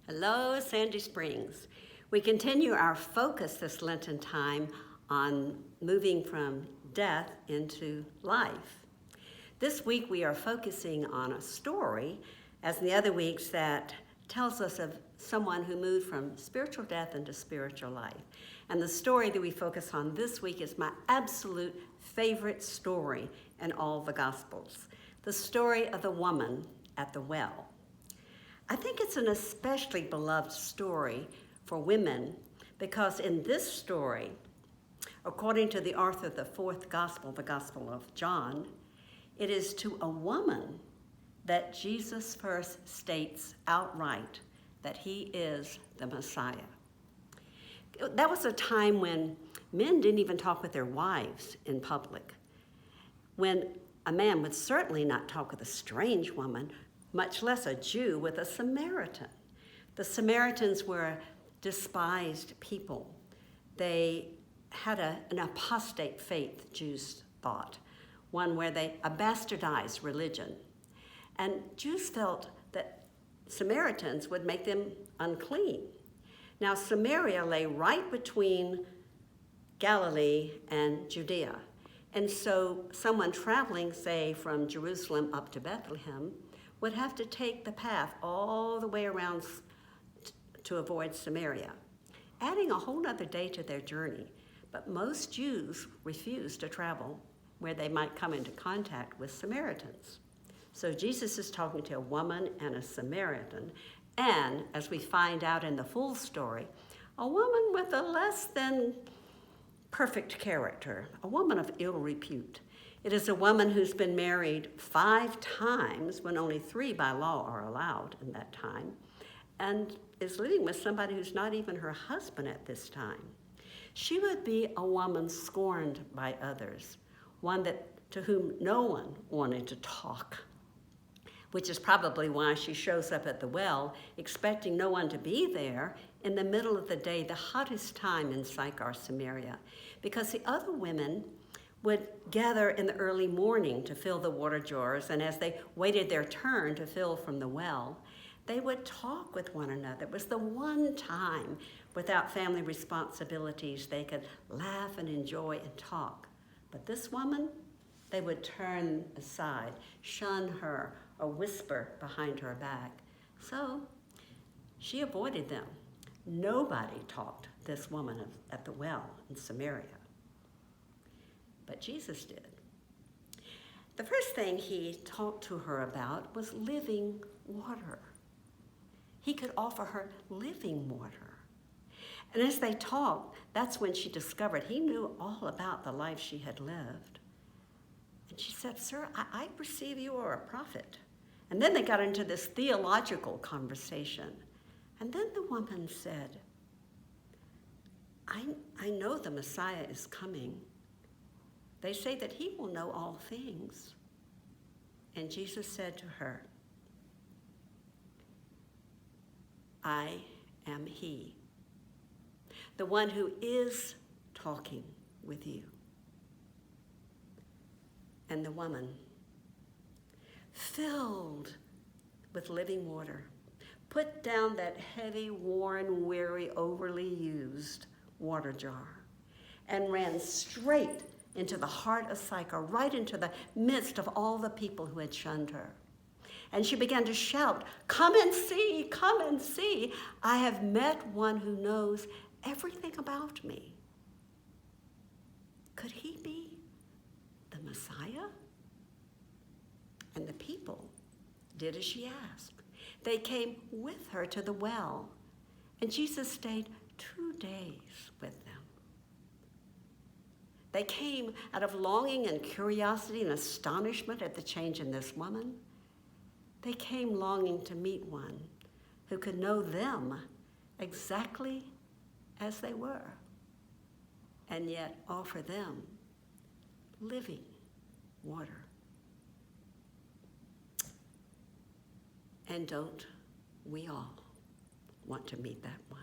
Hello, Sandy Springs. We continue our focus this Lenten time on moving from death into life. This week we are focusing on a story, as in the other weeks, that tells us of someone who moved from spiritual death into spiritual life. And the story that we focus on this week is my absolute favorite story in all the Gospels, the story of the woman at the well. I think it's an especially beloved story for women because in this story, according to the author of the fourth gospel, the Gospel of John, it is to a woman that Jesus first states outright that he is the Messiah. That was a time when men didn't even talk with their wives in public, when a man would certainly not talk with a strange woman, much less a Jew with a Samaritan. The Samaritans were despised people. They had an apostate faith, Jews thought, one where they a bastardized religion. And Jews felt that Samaritans would make them unclean. Now, Samaria lay right between Galilee and Judea. And so someone traveling, say, from Jerusalem up to Bethlehem, would have to take the path all the way around to avoid Samaria, adding a whole other day to their journey. But most Jews refused to travel where they might come into contact with Samaritans. So Jesus is talking to a woman and a Samaritan, and as we find out in the full story, a woman with a less than perfect character, a woman of ill repute. It is a woman who's been married 5 times, when only 3 by law are allowed in that time, and is living with somebody who's not even her husband at this time. She would be a woman scorned by others, one to whom no one wanted to talk, which is probably why she shows up at the well, expecting no one to be there in the middle of the day, the hottest time in Sychar, Samaria, because the other women would gather in the early morning to fill the water jars, and as they waited their turn to fill from the well, they would talk with one another. It was the one time without family responsibilities they could laugh and enjoy and talk. But this woman, they would turn aside, shun her, or whisper behind her back. So she avoided them. Nobody talked to this woman at the well in Samaria. But Jesus did. The first thing he talked to her about was living water. He could offer her living water. And as they talked, that's when she discovered he knew all about the life she had lived. And she said, "Sir, I perceive you are a prophet." And then they got into this theological conversation. And then the woman said, I know the Messiah is coming. They say that he will know all things. And Jesus said to her, I am he, the one who is talking with you. And the woman, filled with living water, put down that heavy, worn, weary, overly used water jar and ran straight into the heart of Sychar, right into the midst of all the people who had shunned her. And she began to shout, come and see, I have met one who knows everything about me. Could he be the Messiah? And the people did as she asked. They came with her to the well, and Jesus stayed 2 days with them. They came out of longing and curiosity and astonishment at the change in this woman. They came longing to meet one who could know them exactly as they were, and yet offer them living water. And don't we all want to meet that one?